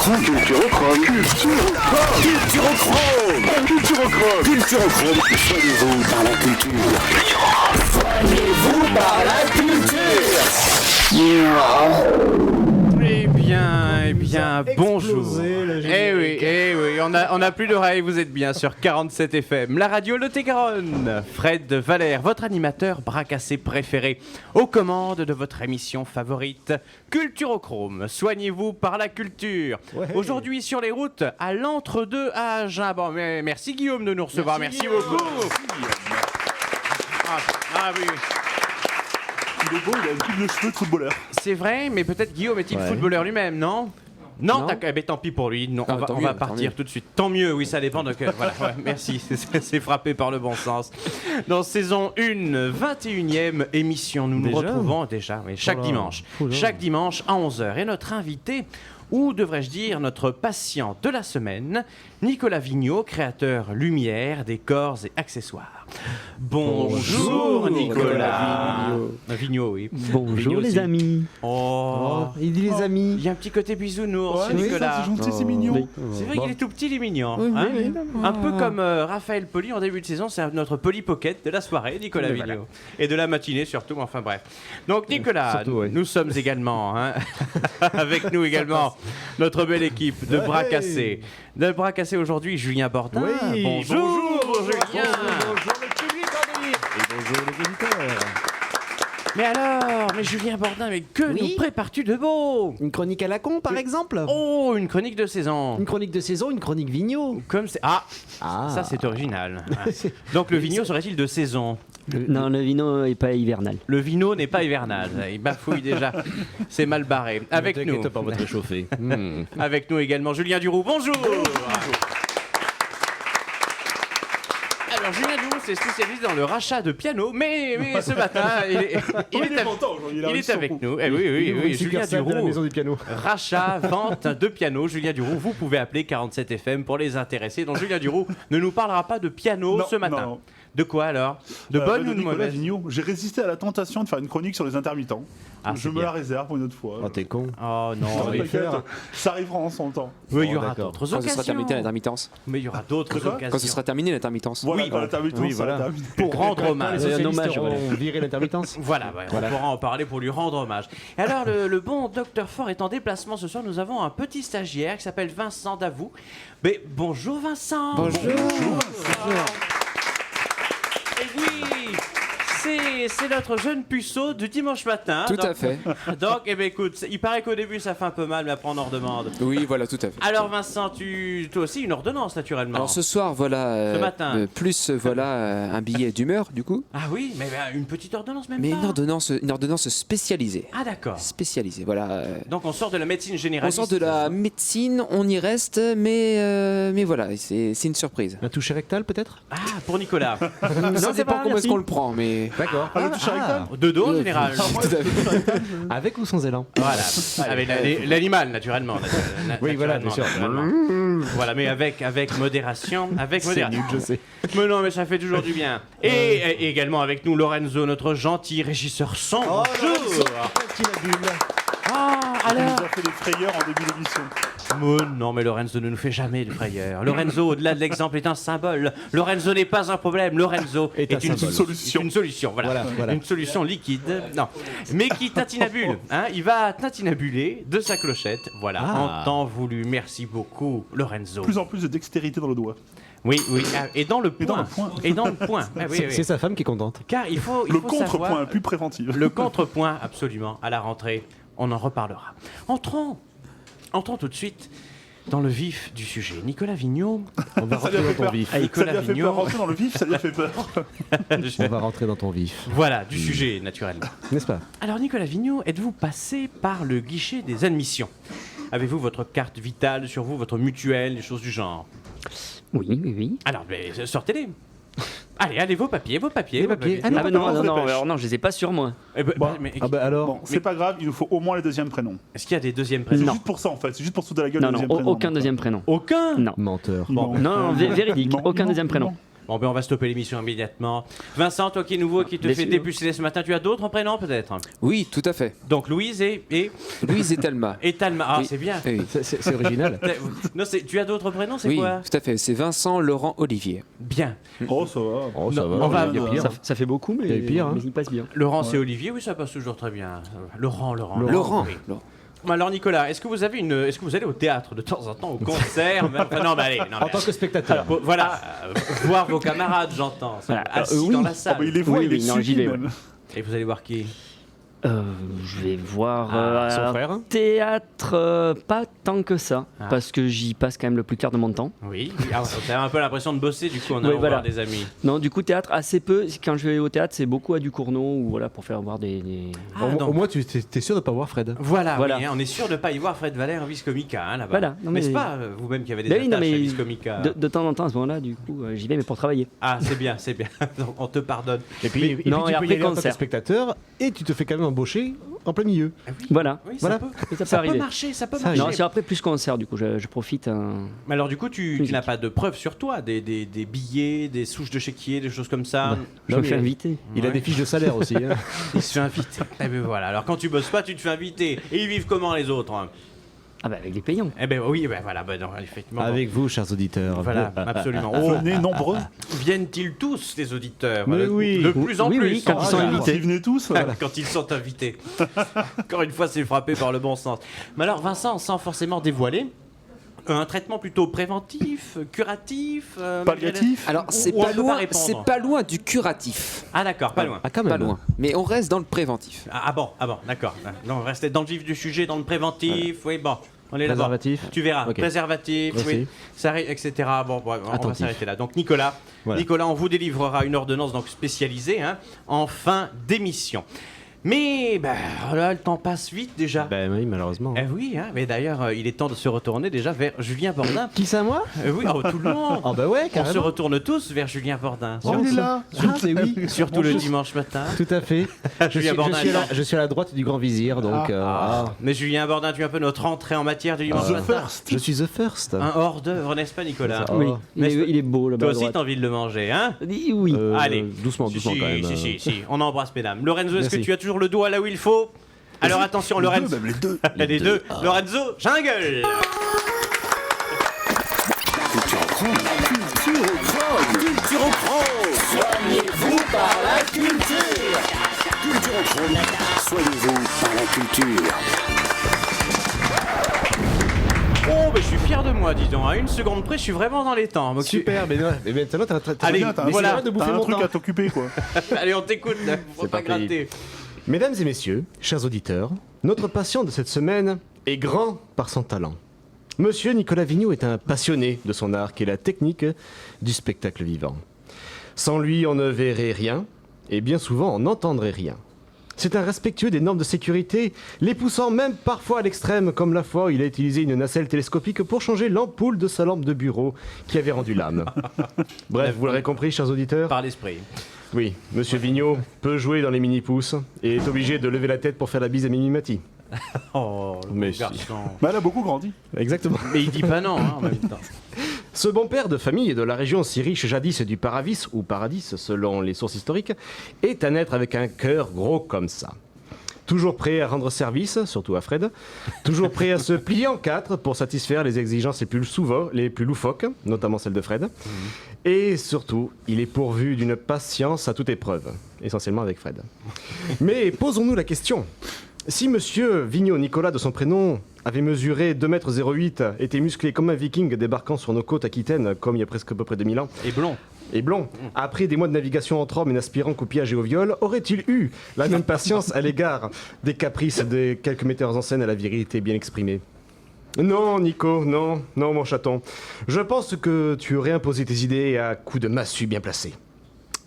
Culturochrome. Soignez-vous par la culture. Soignez-vous par la culture. Eh bien, bonjour. Eh oui, on a plus d'oreilles, vous êtes bien sur 47 FM, la radio Lot-et-Garonne. Fred Valère, votre animateur bracassé préféré, aux commandes de votre émission favorite, Culturochrome. Soignez-vous par la culture. Ouais. Aujourd'hui sur les routes, à l'entre-deux à Agen. Bon, mais merci Guillaume de nous recevoir, merci beaucoup. Oui. Il est beau, il a une coupe de cheveux de footballeur. C'est vrai, mais peut-être Guillaume est-il footballeur lui-même, non ? Non, tant pis pour lui. Non, on va partir tout de suite. Tant mieux, oui, ça dépend de que. Voilà, merci, c'est frappé par le bon sens. Dans saison 1, 21e émission, nous nous retrouvons déjà chaque dimanche. Chaque dimanche à 11h. Et notre invité, ou devrais-je dire notre patient de la semaine, Nicolas Vigneault, créateur lumière, décors et accessoires. Bonjour Nicolas Vigneault, oui. Bonjour Vigneault les aussi. amis. Il dit les amis. Il y a un petit côté bisounours, Ouais, Nicolas. C'est gentil, c'est mignon. C'est vrai qu'il est tout petit, il est mignon. Un peu comme Raphaël Poli en début de saison, c'est notre Poli Pocket de la soirée, Nicolas Vigneault. Et de la matinée surtout, enfin bref. Donc Nicolas, nous sommes également, avec nous également, notre belle équipe de bras cassés. De bras cassés aujourd'hui, Julien Bordin. Oui, bonjour Julien. Bonjour le public en délire. Et bonjour les auditeurs. Mais Julien Bordin, mais que nous prépares-tu de beau? Une chronique à la con, par exemple. Oh, une chronique de saison. Une chronique de saison, une chronique Vigneault. Comme c'est... Ça c'est original. Donc le Vigneault serait-il de saison? Non, le vino n'est pas hivernal. Le vino n'est pas hivernal. Il bafouille déjà. C'est mal barré. Avec nous. Pas, on va te réchauffer. Avec nous également Julien Duroux. Bonjour. Alors Julien Duroux s'est spécialisé dans le rachat de pianos, mais ce matin il est avec nous. Oui, Julien Duroux. De la maison du piano. Rachat, vente de pianos. Julien Duroux, vous pouvez appeler 47 FM pour les intéresser. Donc Julien Duroux ne nous parlera pas de piano ce matin. Non. De quoi alors? De bonne ou de mauvaise? J'ai résisté à la tentation de faire une chronique sur les intermittents. Je me la réserve pour une autre fois. Oh, t'es con. Oh non, ça arrivera en son temps. Oui, il y aura d'autres occasions. Quand ce sera terminé l'intermittence. Mais il y aura d'autres occasions. Quand ce sera terminé l'intermittence. Voilà, voilà. Pour rendre hommage. Les socialistes auront viré l'intermittence. Voilà, on pourra en parler pour lui rendre hommage. Et alors, le bon Docteur Fort est en déplacement ce soir. Nous avons un petit stagiaire qui s'appelle Vincent Davout. Mais bonjour Vincent. Bonjour. Et oui, c'est notre jeune puceau du dimanche matin. Tout à fait. Donc, écoute, il paraît qu'au début ça fait un peu mal, mais après on en redemande. Oui, voilà, tout à fait. Alors Vincent, toi aussi une ordonnance naturellement. Alors ce soir, voilà. Ce matin. Plus un billet d'humeur, du coup. Ah oui, mais une petite ordonnance même mais pas. Une ordonnance spécialisée. Ah d'accord. Spécialisée, voilà. Donc on sort de la médecine généraliste. On sort de la médecine, on y reste, mais voilà, c'est une surprise. Un toucher rectal peut-être? Ah, pour Nicolas. Ça dépend comment est-ce qu'on le prend, mais... D'accord. Le toucher rectal De dos en général. Avec ou sans élan? Voilà. Avec l'animal naturellement. Oui, voilà, bien sûr. Voilà, mais avec modération. C'est nul, je sais. Mais non, mais ça fait toujours du bien. Et également avec nous Lorenzo, notre gentil régisseur son. Bonjour. Il nous a fait des frayeurs en début d'émission. Non, mais Lorenzo ne nous fait jamais de frayeurs. Lorenzo, au-delà de l'exemple, est un symbole. Lorenzo n'est pas un problème. Lorenzo est une solution. Une solution, voilà. Une solution liquide. Non, mais qui tatinabule. Il va tatinabuler de sa clochette. Voilà, en temps voulu. Merci beaucoup, Lorenzo. Plus en plus de dextérité dans le doigt. Oui, et dans le point. Et dans le point. C'est sa femme qui est contente. Car il faut le contrepoint savoir, plus préventif. Le contrepoint, absolument, à la rentrée. On en reparlera. Entrons tout de suite dans le vif du sujet. Nicolas Vigneault. On va rentrer dans ton vif. Nicolas ça lui a fait peur. Rentrer dans le vif, ça lui a fait peur. On va rentrer dans ton vif. Voilà, du sujet, naturellement. N'est-ce pas? Alors, Nicolas Vigneault, êtes-vous passé par le guichet des admissions? Avez-vous votre carte vitale sur vous, votre mutuelle, des choses du genre? Oui. Alors, sortez-les. Allez, vos papiers. Ah non, non, alors non, je les ai pas sur moi. alors. Bon, c'est pas grave, il nous faut au moins les deuxièmes prénoms. Est-ce qu'il y a des deuxièmes C'est prénoms? juste pour ça en fait, c'est juste pour se foutre de la gueule Non, des deuxièmes non, prénoms. aucun deuxième prénom. Aucun? Non. Menteur. Non, véridique, aucun deuxième prénom. Bon, ben on va stopper l'émission immédiatement. Vincent, toi qui es nouveau, qui te Bien fait sûr. dépuceler ce matin, tu as d'autres prénoms peut-être? Oui, tout à fait. Donc Louise et Louise et Talma. Talma. Ah, Oui. c'est bien. Oui, C'est original. Non, tu as d'autres prénoms, c'est oui, quoi? tout à fait. C'est Vincent, Laurent, Olivier. Bien. Oh, ça va. Oh, ça Non, va. on va- il y a pire. Ça fait beaucoup, mais, Il y a pire, hein. mais il passe bien. Laurence et Olivier, oui, ça passe toujours très bien. Laurent. Laurent. Oui. Bon, alors Nicolas, est-ce que vous allez au théâtre de temps en temps, au concert? Enfin, non, mais allez. Non, En tant que spectateur. Voilà, voir vos camarades, j'entends. Voilà. Assis Oui. dans la Oh, salle. bah, il les voit, Oui, il est oui, non, dessus j'y vais, même. Et vous allez voir qui? Je vais voir Son frère. théâtre, pas tant que ça, Ah. parce que j'y passe quand même le plus clair de mon temps. Oui. Ah, t'as un peu l'impression de bosser, du coup, en allant Oui, voilà. voir des amis. Non, du coup, théâtre, assez peu. Quand je vais au théâtre, c'est beaucoup à Ducournau, ou voilà, pour faire voir des... Ah, donc- Au moins, tu es sûr de pas voir Fred. Voilà. Voilà. Oui, hein, on est sûr de ne pas y voir Fred Valère en Vis Comica, hein, là-bas. Voilà, non, mais- N'est-ce pas, vous-même qui avez des Ben oui, non, attaches mais à Vis Comica? de temps en temps, à ce moment-là, du coup, j'y vais, mais pour travailler. Ah, c'est bien. Donc, on te pardonne. Et puis, non, tu et peux après y aller en tant que concert. spectateur et tu te fais quand même embaucher en plein milieu. Voilà. Oui, Voilà. ça peut, Ça peut ça peut arriver. marcher, ça peut Ça marcher. Non, c'est après plus concert, du coup, je profite. Mais alors du coup, tu Musique. n'as pas de preuves sur toi, des billets, des souches de chéquier, des choses comme ça. Je Non, me fais mais- inviter. Il a Ouais. des fiches de salaire aussi. Hein. Il se fait inviter. Eh ben voilà. Alors quand tu bosses pas, tu te fais inviter. Et ils vivent comment les autres? Ah bah, avec les payants. Eh ben oui, ben voilà. Ben non, effectivement. Avec vous, chers auditeurs. Voilà, absolument. Venez nombreux. Viennent-ils tous, les auditeurs? Mais oui. De plus en Oui, plus. oui, quand ils sont Voilà. invités. S'ils venaient tous. Quand ils sont invités. Encore une fois, c'est frappé par le bon sens. Mais alors, Vincent, sans forcément dévoiler, un traitement plutôt préventif, curatif, Palliatif. Alors, c'est Ou on pas peut pas loin. répondre. C'est pas loin du curatif. Ah d'accord, pas loin. Ah, quand même. Pas loin. Mais on reste dans le préventif. Ah bon, d'accord. Non, on restait dans le vif du sujet, dans le préventif. Oui, bon, on est là-bas. Préservatif. Tu verras. Ok. Préservatif, Merci. oui, ça, etc. Bon, on va Attentif. s'arrêter là. Donc Nicolas, Voilà. on vous délivrera une ordonnance donc spécialisée en fin d'émission. Mais là, le temps passe vite déjà. Ben oui, malheureusement. Eh oui, mais d'ailleurs, il est temps de se retourner déjà vers Julien Bordin. Qui ça, moi Oui, tout le monde. Ah bah ouais, On se carrément. retourne tous vers Julien Bordin. Oh, il est là. Ah, c'est oui. Surtout le dimanche matin. Tout à fait. Julien Bordin. Je suis à la droite du grand vizir, donc... Mais Julien Bordin, tu es un peu notre entrée en matière du dimanche The matin. First. Je suis the first. Un hors d'œuvre, n'est-ce pas, Nicolas? Oh. Oui, N'est-ce pas- il est beau là-bas. Toi à aussi, droite. t'as envie de le manger, hein? Oui. Allez. Doucement, Si, doucement si, quand même. si, on embrasse, mesdames. Lorenzo, est-ce que Merci. tu as toujours le doigt là où il faut? Alors attention, Les Lorenzo. deux, même les deux. Les deux. Lorenzo, jungle. Culturochrome. Soignez-vous par la culture. Culturochrome. Soignez-vous par la culture. Oh, mais je suis fier de moi, dis donc. À une seconde près, je suis vraiment dans les temps. Donc, Super, mais maintenant t'as Allez, Bien, t'as voilà, t'as un truc à t'occuper quoi. Allez, on t'écoute, là. Faut C'est pas parti. gratter. Mesdames et messieurs, chers auditeurs, notre patient de cette semaine est grand par son talent. Monsieur Nicolas Vigneault est un passionné de son art qui est la technique du spectacle vivant. Sans lui, on ne verrait rien, et bien souvent, on n'entendrait rien. C'est un respectueux des normes de sécurité, les poussant même parfois à l'extrême, comme la fois où il a utilisé une nacelle télescopique pour changer l'ampoule de sa lampe de bureau qui avait rendu l'âme. Bref, vous l'aurez compris, chers auditeurs. Par l'esprit. Oui, Monsieur Vigneault peut jouer dans les mini-pousses et est obligé de lever la tête pour faire la bise à Mimi Mati. Oh, le Mais bon si. garçon. Bah, elle a beaucoup grandi. Exactement. Mais il dit pas non, en même temps. Ce bon père de famille de la région si riche jadis du Paravis, ou Paradis selon les sources historiques, est un être avec un cœur gros comme ça. Toujours prêt à rendre service, surtout à Fred. Toujours prêt à se plier en quatre pour satisfaire les exigences les plus loufoques, notamment celles de Fred. Et surtout, il est pourvu d'une patience à toute épreuve, essentiellement avec Fred. Mais posons-nous la question. Si monsieur Vigneault Nicolas de son prénom avait mesuré 2,08 m, était musclé comme un viking débarquant sur nos côtes aquitaines comme il y a presque à peu près 2000 ans, Et blond. et blond, après des mois de navigation entre hommes et n'aspirant qu'au pillage et au viol, aurait-il eu la même patience à l'égard des caprices de quelques metteurs en scène à la virilité bien exprimée? Non, Nico, non, mon chaton. Je pense que tu aurais imposé tes idées à coups de massue bien placés.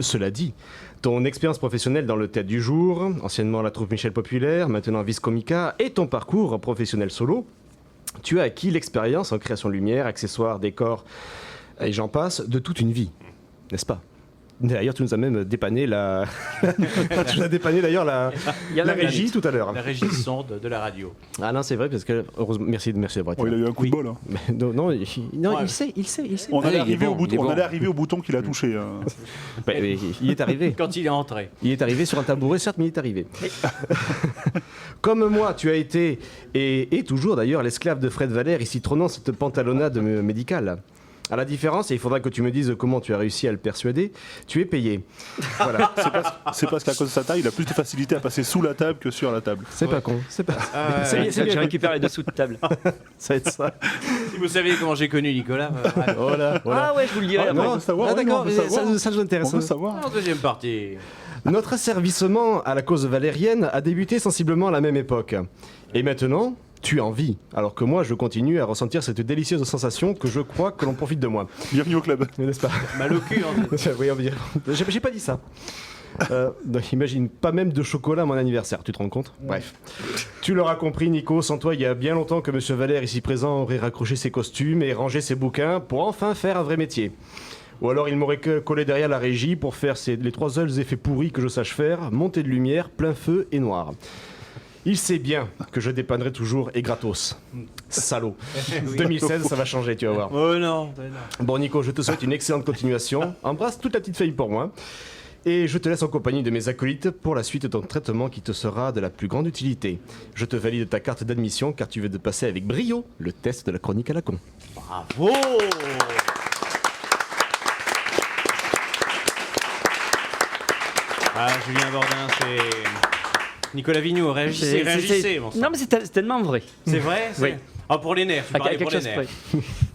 Cela dit, ton expérience professionnelle dans le théâtre du jour, anciennement la troupe Michel Populaire, maintenant Vis Comica, et ton parcours professionnel solo, tu as acquis l'expérience en création de lumière, accessoires, décors, et j'en passe, de toute une vie, n'est-ce pas? D'ailleurs, tu nous as même dépanné tu as dépanné d'ailleurs la régie tout à l'heure. La régie son de la radio. Ah non, c'est vrai, parce que, heureusement, merci d'avoir été Il a eu un coup de bol. Hein. Mais non, il sait. On allait il est bon. arriver au bouton qu'il a touché. Bah, il est arrivé. Quand il est entré. Il est arrivé sur un tabouret, certes, mais il est arrivé. Comme moi, tu as été, et toujours d'ailleurs, l'esclave de Fred Valère, ici trônant cette pantalonnade médicale. À la différence, et il faudra que tu me dises comment tu as réussi à le persuader, tu es payé. Voilà. C'est parce qu'à cause de sa taille, il a plus de facilité à passer sous la table que sur la table. C'est pas con. C'est pas. Je récupère les dessous de table. Ça va être ça. Si vous savez comment j'ai connu Nicolas. Voilà. Ah ouais, je vous le dirai. Non, on veut savoir. D'accord, on veut savoir. ça nous intéresse. On veut savoir. En deuxième partie. Notre asservissement à la cause valérienne a débuté sensiblement à la même époque. Et maintenant, tu en vis, alors que moi je continue à ressentir cette délicieuse sensation que je crois que l'on profite de moi. Bienvenue au club. N'est-ce pas? Mal au cul, en fait. Oui, on va dire. J'ai pas dit ça. Donc imagine, pas même de chocolat à mon anniversaire, tu te rends compte? Bref. Tu l'auras compris, Nico, sans toi, il y a bien longtemps que Monsieur Valère, ici présent, aurait raccroché ses costumes et rangé ses bouquins pour enfin faire un vrai métier. Ou alors il m'aurait collé derrière la régie pour faire les trois seuls effets pourris que je sache faire, montée de lumière, plein feu et noir. Il sait bien que je dépannerai toujours et gratos. Salaud. 2016, ça va changer, tu vas voir. Oh non. Bon Nico, je te souhaite une excellente continuation. Embrasse toute la petite famille pour moi. Et je te laisse en compagnie de mes acolytes pour la suite de ton traitement qui te sera de la plus grande utilité. Je te valide ta carte d'admission car tu veux de passer avec brio le test de la chronique à la con. Bravo. Ah, Julien Bordin, c'est... Nicolas Vigneault, réagissez, mon sang. Non, mais c'est tellement vrai. C'est vrai? Oui. Ah, pour les nerfs, tu parlais pour les chose nerfs.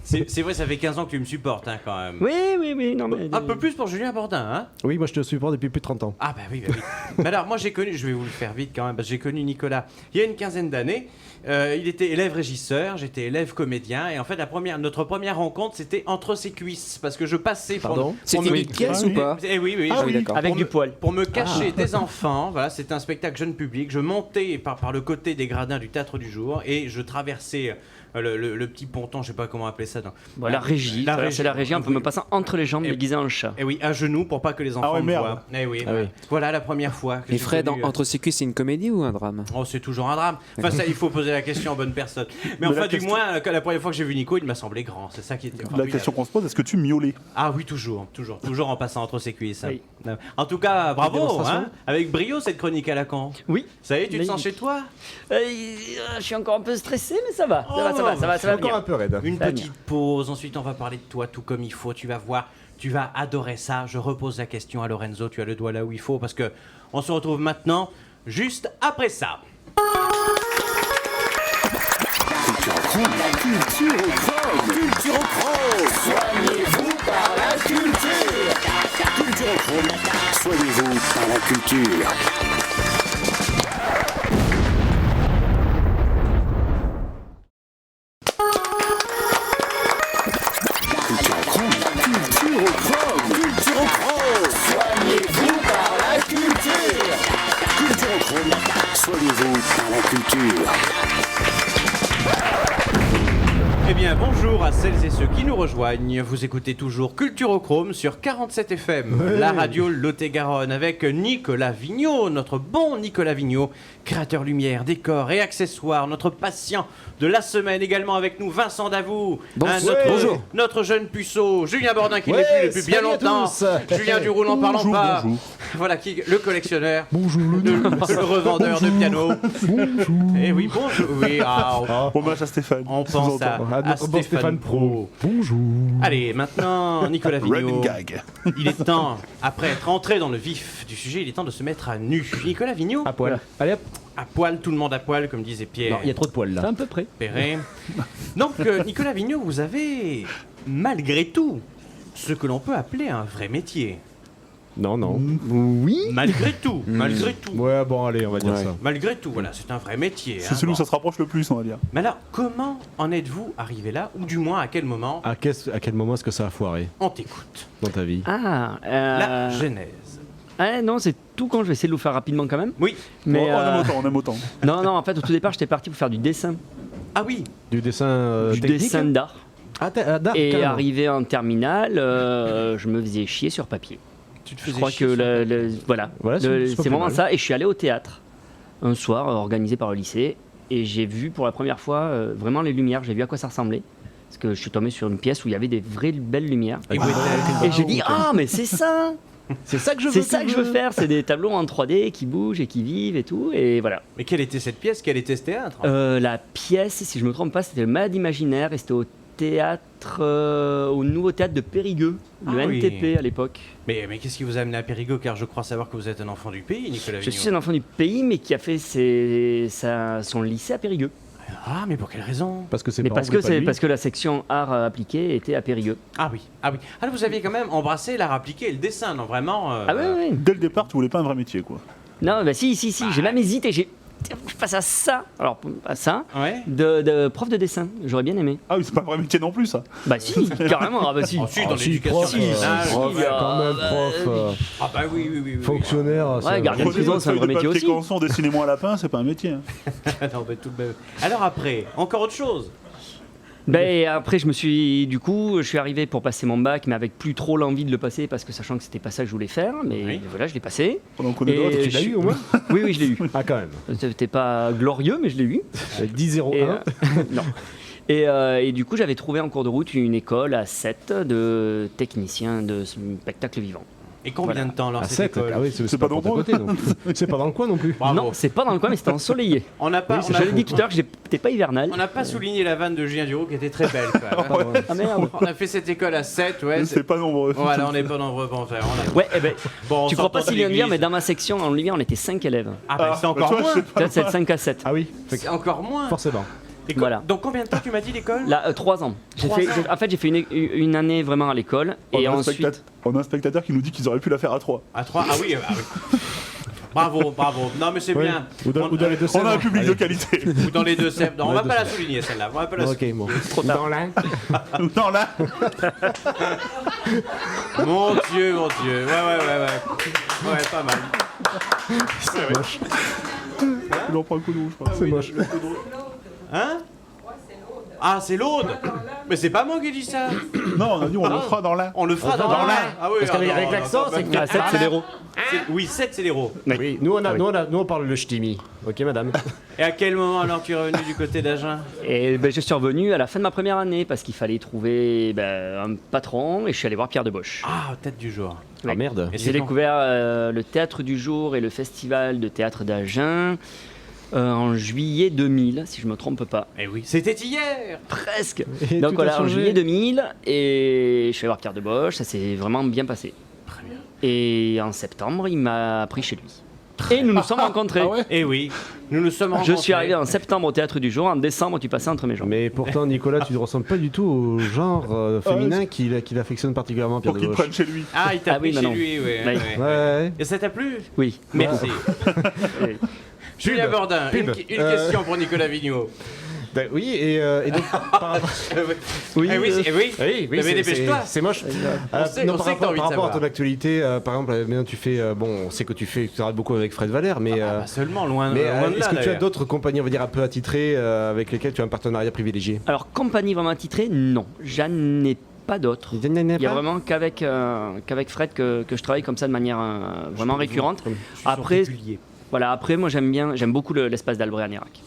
C'est vrai, ça fait 15 ans que tu me supportes, hein, quand même. Oui. Non, mais... Un peu plus pour Julien Bordin, hein? Oui, moi je te supporte depuis plus de 30 ans. Ah bah oui. Mais alors, moi j'ai connu, je vais vous le faire vite quand même, parce que j'ai connu Nicolas il y a une quinzaine d'années. Il était élève régisseur, j'étais élève comédien, et en fait notre première rencontre c'était entre ses cuisses, parce que je passais pour C'était me... une pièce ou pas? Eh oui, Ah oui, d'accord. Avec du poil. Pour me cacher des enfants, voilà, c'était un spectacle jeune public, je montais par le côté des gradins du théâtre du jour, et je traversais le petit ponton, je sais pas comment appeler ça. Bon, la régie, c'est la régie, on peut me passer entre les jambes déguisé en chat. Et oui, à genoux pour pas que les enfants me voient. Eh oui, voilà la première fois. Et Fred, entre ses cuisses, c'est une comédie ou un drame? Oh, c'est toujours un drame. Enfin, ça, il faut poser la question aux bonnes personnes. Mais enfin, du moins, la première fois que j'ai vu Nico, il m'a semblé grand. C'est ça qui était. La question qu'on se pose, est-ce que tu miaulais? Ah oui, toujours en passant entre ses cuisses. Oui. En tout cas, bravo, hein, avec brio cette chronique à la con. Oui. Ça y est, tu te sens chez toi? Je suis encore un peu stressé, mais ça va. Ça va Encore un peu raide. Une petite pause, ensuite on va parler de toi tout comme il faut. Tu vas voir, tu vas adorer ça. Je repose la question à Lorenzo, tu as le doigt là où il faut parce que on se retrouve maintenant, juste après ça. Culturochrome, soignez-vous par la culture. Culturochrome, soignez-vous par la culture. Culturochrome, soignez-vous par la culture. Culturochrome, soignez-vous par la culture. Eh bien, bonjour à celles et ceux qui nous rejoignent. Vous écoutez toujours Culturochrome sur 47 FM, la radio Lot-et-Garonne, avec Nicolas Vigneault, notre bon Nicolas Vigneault, créateur lumière, décor et accessoires, notre patient de la semaine. Également avec nous, Vincent Davout, Bonjour. notre jeune puceau, Julien Bordin qui n'est plus depuis bien longtemps, Julien Duroux n'en parlons pas. Bonjour. Voilà, le collectionneur, le revendeur de piano. Et oui, bonjour. Oui, Hommage à Stéphane. on pense à notre bon Stéphane Pro. Bonjour. Allez, maintenant, Nicolas Vigneault, Running gag. il est temps, après être entré dans le vif du sujet, il est temps de se mettre à nu. Nicolas Vigneault, À poil. Allez hop. à poil, tout le monde à poil, comme disait Pierre Non, il y a trop de poils là. C'est à peu près. Perret. Donc, Nicolas Vigneault, vous avez, malgré tout, ce que l'on peut appeler un vrai métier. Non. Oui. Malgré tout, malgré tout. Ouais, bon, allez, on va dire ça. Malgré tout, voilà, c'est un vrai métier. C'est celui où ça se rapproche le plus, on va dire. Mais alors, comment en êtes-vous arrivé là, ou du moins à quel moment À quel moment est-ce que ça a foiré on t'écoute? dans ta vie? La genèse. Non, c'est tout con, je vais essayer de le faire rapidement quand même. Oui. Mais On aime autant. non, en fait, au tout départ, j'étais parti pour faire du dessin. Ah oui. Du dessin Du technique dessin d'art. Ah, d'art, Et carrément. arrivé en terminale, je me faisais chier sur papier. Je crois que c'est vraiment ça. Et je suis allé au théâtre un soir organisé par le lycée et j'ai vu pour la première fois vraiment les lumières. J'ai vu à quoi ça ressemblait. Parce que je suis tombé sur une pièce où il y avait des vraies belles lumières. Et j'ai dit mais c'est ça. C'est ça que je veux. C'est ça que je veux faire. C'est des tableaux en 3D qui bougent et qui vivent et tout. Et voilà. Mais quelle était cette pièce? Quel était ce théâtre? La pièce, si je me trompe pas, c'était le Malade Imaginaire et c'était au théâtre, au nouveau théâtre de Périgueux, le NTP à l'époque. Mais qu'est-ce qui vous a amené à Périgueux? Car je crois savoir que vous êtes un enfant du pays, Nicolas Vigneault. Je suis un enfant du pays, mais qui a fait son lycée à Périgueux. Ah, mais pour quelle raison? Parce que c'est parce que la section art appliqué était à Périgueux. Ah oui. Alors vous aviez quand même embrassé l'art appliqué et le dessin, non vraiment oui. Dès le départ, tu voulais pas un vrai métier, quoi. Non, si, j'ai même hésité. Face à ça, de prof de dessin, j'aurais bien aimé. Ah oui, c'est pas un vrai métier non plus, ça. Bah si, carrément. Ah bah si. Dans l'éducation nationale. Quand même, prof. Ah bah oui. Fonctionnaire. Gardien de prison, c'est un vrai métier aussi. Quand on dessinez-moi un lapin, c'est pas un métier. Non, mais tout de même. Alors après, encore autre chose. Après, je suis arrivé pour passer mon bac, mais avec plus trop l'envie de le passer, parce que sachant que c'était pas ça que je voulais faire, mais voilà, je l'ai passé. On connaît d'autres. Tu l'as eu au moins? Oui, je l'ai eu. Ah, quand même. C'était pas glorieux, mais je l'ai eu. 10-0-1. Non. Et du coup, j'avais trouvé en cours de route une école à 7 de technicien de spectacle vivant. Et combien de temps alors cette école? Ah oui, c'est pas dans le coin. C'est pas dans le coin non plus. Bravo. Non, c'est pas dans le coin, mais c'était ensoleillé. Je l'ai dit tout à l'heure que j'étais pas hivernal. On n'a pas souligné la vanne de Julien Duro qui était très belle. Quand même. Ah merde. On a fait cette école à 7, ouais. C'est pas nombreux. Voilà, on n'est pas nombreux pour en faire. Ouais, Bon, tu crois pas si bien dire, mais dans ma section en lumière, on était 5 élèves. Ah bah c'est encore moins. Peut-être c'est 5 à 7. Ah oui. C'est encore moins. Forcément. Voilà. Donc combien de temps tu m'as dit l'école? Là, 3 ans. En fait, j'ai fait une année vraiment à l'école. Et ensuite. On a un spectateur qui nous dit qu'ils auraient pu la faire à 3. À 3? Ah oui. Bravo. Non mais c'est bien. Ou dans les deux On a un public de qualité. Ou dans les deux Sèvres. Non, on va pas la souligner celle-là. On va pas la souligner. Ok, bon. Trop tard. Non, là. Mon Dieu. Ouais, pas mal. C'est moche. Il en prend un coup de rouge, je crois. C'est moche. Hein? Ah, c'est l'Aude. Mais c'est pas moi qui ai dit ça. Non, on a dit on le fera dans l'Ain. On le fera dans l'Ain. Ah oui. Parce qu'avec l'accent, c'est que 7, c'est l'héros. Oui, 7 c'est l'héros. Oui, nous on parle le ch'timi. Ok, madame. Et à quel moment alors tu es revenu du côté d'Agen? Et je suis revenu à la fin de ma première année parce qu'il fallait trouver un patron et je suis allé voir Pierre Deboche. Ah, tête du jour. Ah merde. J'ai découvert le théâtre du jour et le festival de théâtre d'Agen. En juillet 2000, si je me trompe pas. Eh oui, c'était hier. Presque. Et Donc tout voilà, a en changé. juillet 2000, et je suis allé voir Pierre Deboche, ça s'est vraiment bien passé. Très bien. Et en septembre, il m'a pris chez lui. Et nous nous sommes rencontrés. Ah ouais. Eh oui, nous nous sommes rencontrés. Je suis arrivé en septembre au théâtre du jour, en décembre, tu passais entre mes jambes. Mais pourtant, Nicolas, tu ne ressembles pas du tout au genre féminin qu'il affectionne particulièrement, Pierre Pour qu'il Deboche. prenne chez lui. Ah, il t'a Ah oui, pris chez non. lui, oui. Ouais. Ouais. Et ça t'a plu? Oui. Merci. Oui. Julien Bordin, Pub. une question pour Nicolas Vigneault. Ben oui, et donc par rapport... Oui, Eh oui, Oui, Mais dépêche-toi. c'est moche. On sait Non, que par t'as envie de rapport à savoir. ton actualité, par exemple, maintenant tu fais, on sait que tu travailles beaucoup avec Fred Valère, mais Pas seulement, loin mais de est-ce là. que tu as d'ailleurs. d'autres compagnies, on va dire un peu attitrées, avec lesquelles tu as un partenariat privilégié? Alors, compagnie vraiment titrée, non. J'en ai pas d'autres. Il y a vraiment qu'avec Fred que je travaille comme ça de manière vraiment récurrente. Après, moi j'aime beaucoup l'espace d'Albret à Nérac.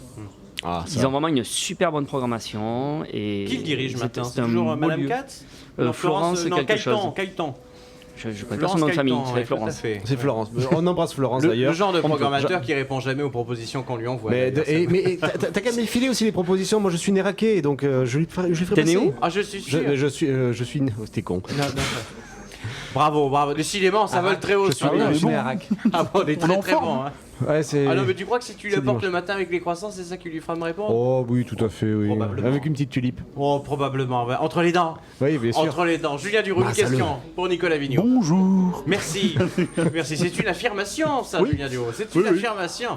Ah, Ils ont vraiment une super bonne programmation. Et Qui le dirige maintenant? C'est un toujours beau Madame lieu. Katz? Florence non, quelque chose. Cailleton. Je connais pas son nom de famille, c'est Florence. c'est Florence. On embrasse Florence Le d'ailleurs. genre de programmateur qui répond jamais aux propositions qu'on lui envoie. Mais d'ailleurs, mais t'as qu'à me les filer aussi les propositions. Moi je suis néraqué, donc je lui ferai T'es passer. né où? Ah, je suis sûr. Je suis. Oh, c'était con. Non. Bravo. Décidément, ça vole très haut. Je suis nérac. Ah bon, on est très très bon. Hein. Ouais, c'est. Ah non, mais tu crois que si tu le c'est portes dimanche. le matin avec les croissants, c'est ça qui lui fera me répondre? Oh oui, tout à fait, oui. Probablement. Avec une petite tulipe. Oh, probablement. Ouais. Entre les dents. Oui, bien sûr. Entre les dents. Julien Duroux, une Ah, salut. question pour Nicolas Vigneault. Bonjour. Merci. C'est une affirmation, ça, Oui. Julien Duroux. C'est une Oui. affirmation.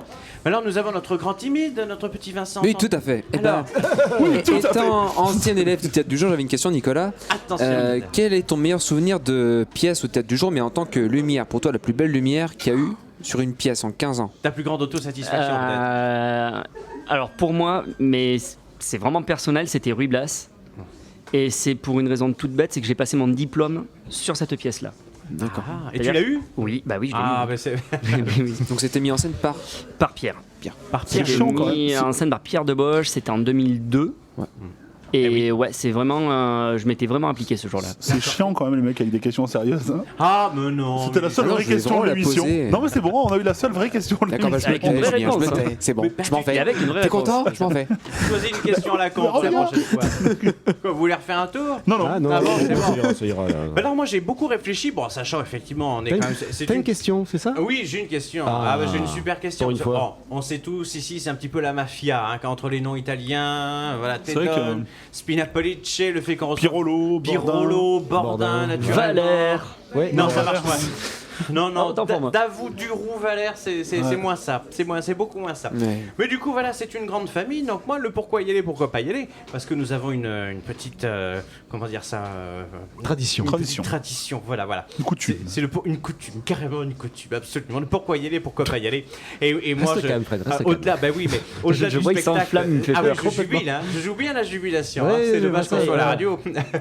Alors, nous avons notre grand timide, notre petit Vincent. Oui, tout à fait. Eh ben, étant ancien élève du théâtre du jour, j'avais une question, Nicolas. Attention. Quel est ton meilleur souvenir de pièce au théâtre du jour, mais en tant que lumière? Pour toi, la plus belle lumière qu'il y a eu sur une pièce en 15 ans? Ta plus grande autosatisfaction, peut-être. Alors pour moi, mais c'est vraiment personnel, c'était Ruy Blas. Et c'est pour une raison toute bête, c'est que j'ai passé mon diplôme sur cette pièce-là. D'accord. Ah, et tu l'as eu? Oui, bah oui, je l'ai Ah, bah c'est... eu. Donc c'était mis en scène par Pierre. Par C'est Pierre. chaud, quand Mis en scène par Pierre Deboche, c'était en 2002. Ouais. Et ouais, c'est vraiment, je m'étais vraiment impliqué ce jour-là. C'est chiant quand même les mecs avec des questions sérieuses. Hein. Ah, mais non. C'était la seule non, vraie je vais question de vraiment la l'émission. poser. Non mais c'est bon, on a eu la seule vraie question de D'accord, bah, je me l'émission. Avec une tais, vraie Julien, je me réponse, tais. C'est bon, Mais je m'en vais. Et avec une vraie T'es réponse. content? Je m'en vais. Choisis une question à la con pour la prochaine fois. Quoi, vous voulez refaire un tour? Non, non. Ah non, Ah bon, non, c'est ça bon. ira, ça ira, là. Bah alors moi j'ai beaucoup réfléchi, bon sachant effectivement on est quand même... T'as une question, c'est ça? Oui, j'ai une question. Ah. Bah, j'ai une super question. Pour une fois. Oh, on sait tous ici, c'est un petit peu la mafia, hein, entre les noms italiens, voilà, C'est vrai Tedon, que- Spinapolice, le fait qu'on reçoit Pirolo, Bordin, naturellement. Valère. Ouais, Non, ça marche pas. Non, non, Autant pour moi. Davout, Duroux, Valère, c'est moins ça. C'est beaucoup moins ça. Ouais. Mais du coup, voilà, c'est une grande famille. Donc moi, le pourquoi y aller, pourquoi pas y aller, parce que nous avons une petite, comment dire ça, Tradition. une Tradition. petite tradition. Voilà. Une coutume. C'est une coutume, carrément une coutume, absolument. Le pourquoi y aller, pourquoi pas y aller. Et moi, Reste calme, Fred, reste au-delà, bah oui, mais au-delà Je du vois, il spectacle. s'enflamme, il me fait ah oui, peur. je jubile, hein. Je joue bien la jubilation. Ouais, hein. C'est je dommage vois qu'on ça, soit à la ouais. radio.